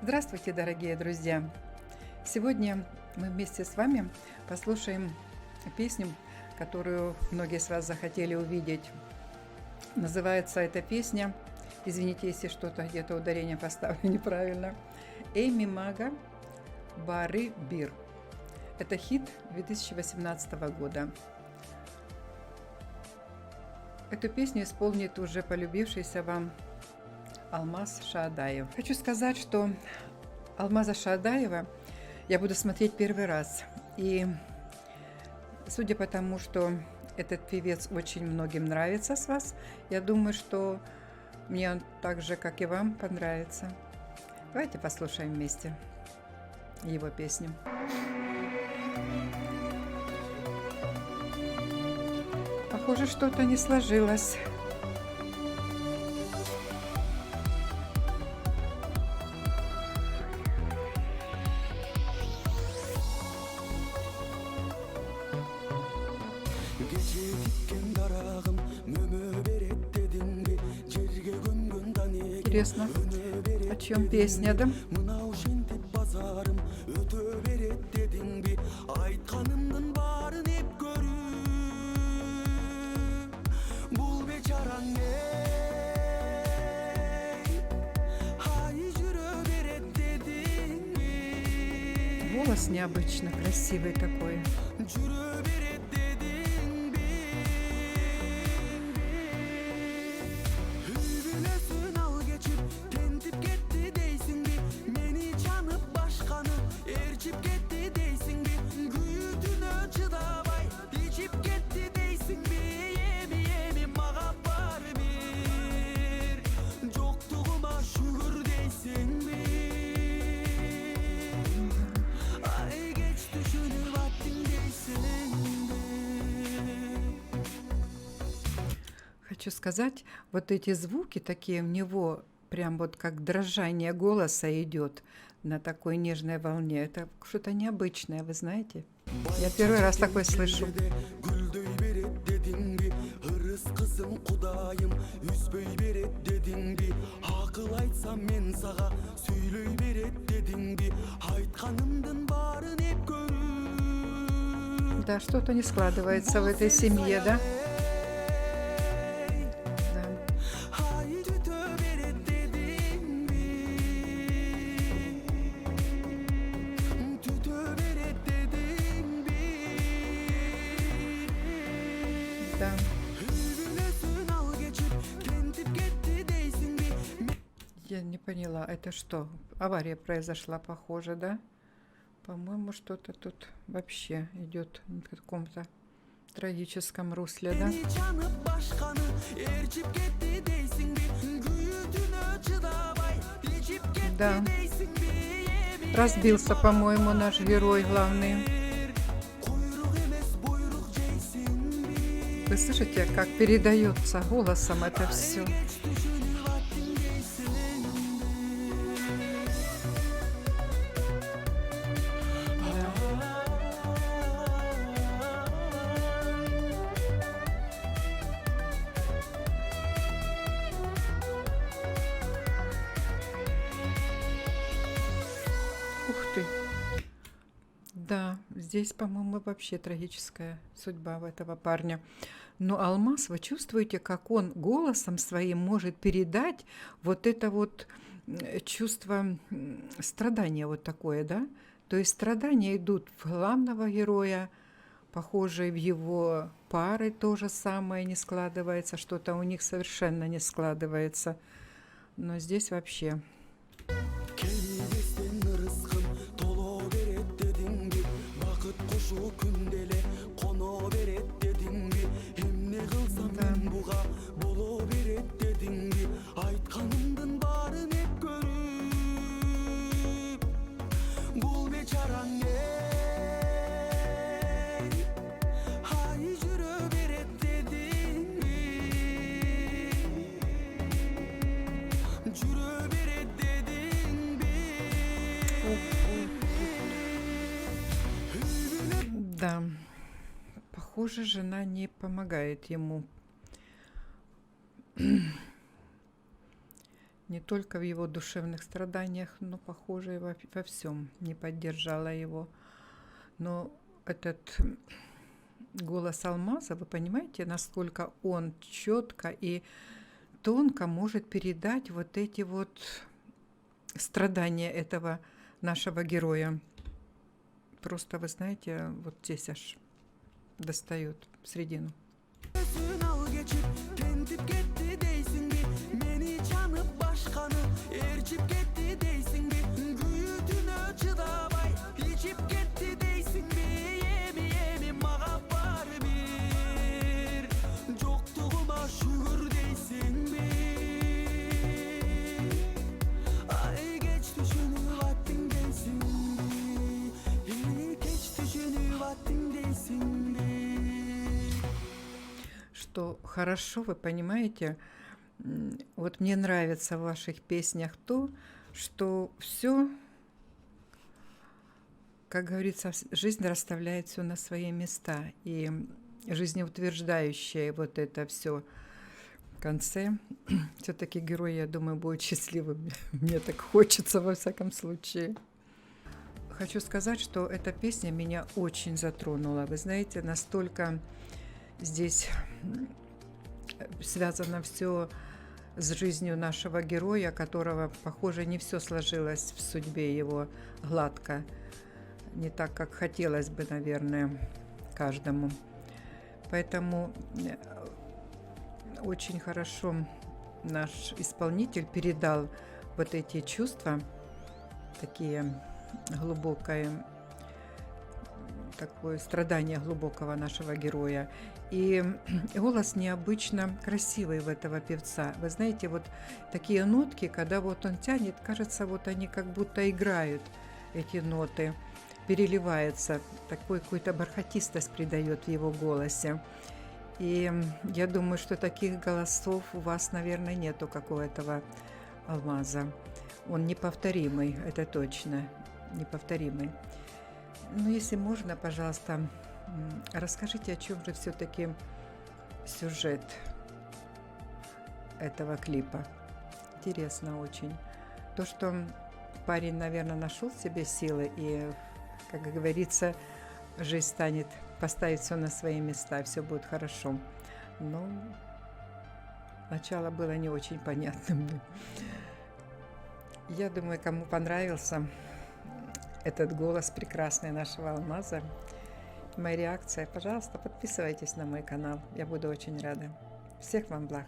Здравствуйте, дорогие друзья! Сегодня мы вместе с вами послушаем песню, которую многие из вас захотели увидеть. Называется эта песня, извините, если что-то где-то ударение поставлю неправильно, Эми Мага «Бары Бир». Это хит 2018 года. Эту песню исполнит уже полюбившийся вам Алмаз Шаадаев. Хочу сказать, что Алмаза Шаадаева я буду смотреть первый раз. И судя по тому, что этот певец очень многим нравится с вас, я думаю, что мне он так же, как и вам, понравится. Давайте послушаем вместе его песню. Похоже, что-то не сложилось. Интересно, о чем песня, да? Голос необычно красивый такой. Хочу сказать, вот эти звуки такие у него, прям вот как дрожание голоса идет на такой нежной волне. Это что-то необычное, вы знаете? Я первый раз такой слышу. Да, что-то не складывается в этой семье, да? Да. Я не поняла, это что? Авария произошла, похоже, да? По-моему, что-то тут вообще идет в каком-то трагическом русле, да? Да. Разбился, по-моему, наш герой главный. Вы слышите, как передается голосом это все? Ух ты! Да, здесь, по-моему, вообще трагическая судьба этого парня. Но Алмаз, вы чувствуете, как он голосом своим может передать вот это вот чувство страдания вот такое, да? То есть страдания идут в главного героя, похоже, в его пары то же самое не складывается, что-то у них совершенно не складывается. Но здесь вообще... Да, похоже, жена не помогает ему. не только в его душевных страданиях, но, похоже, и во всем не поддержала его. Но этот голос алмаза, вы понимаете, насколько он четко и тонко может передать вот эти вот страдания этого нашего героя. Просто, вы знаете, вот здесь аж достает в середину. Что хорошо, вы понимаете, вот мне нравится в ваших песнях то, что все, как говорится, жизнь расставляет все на свои места, и жизнеутверждающее вот это все в конце. Все-таки герой, я думаю, будет счастливым. Мне так хочется, во всяком случае. Хочу сказать, что эта песня меня очень затронула. Вы знаете, настолько здесь связано все с жизнью нашего героя, которого, похоже, не все сложилось в судьбе его гладко. Не так, как хотелось бы, наверное, каждому. Поэтому очень хорошо наш исполнитель передал вот эти чувства, такие глубокое, такое страдание глубокого нашего героя. И голос необычно красивый в этого певца. Вы знаете, вот такие нотки, когда вот он тянет, кажется, вот они как будто играют, эти ноты, переливается, такой какую-то бархатистость придает в его голосе. И я думаю, что таких голосов у вас, наверное, нету, как у этого алмаза. Он неповторимый, это точно, неповторимый. Ну, если можно, пожалуйста, расскажите, о чем же все-таки сюжет этого клипа. Интересно очень. То, что парень, наверное, нашел в себе силы и, как говорится, жизнь станет, поставить все на свои места, все будет хорошо. Но начало было не очень понятным. Я думаю, кому понравился этот голос прекрасный нашего алмаза, моя реакция, пожалуйста, подписывайтесь на мой канал. Я буду очень рада. Всех вам благ.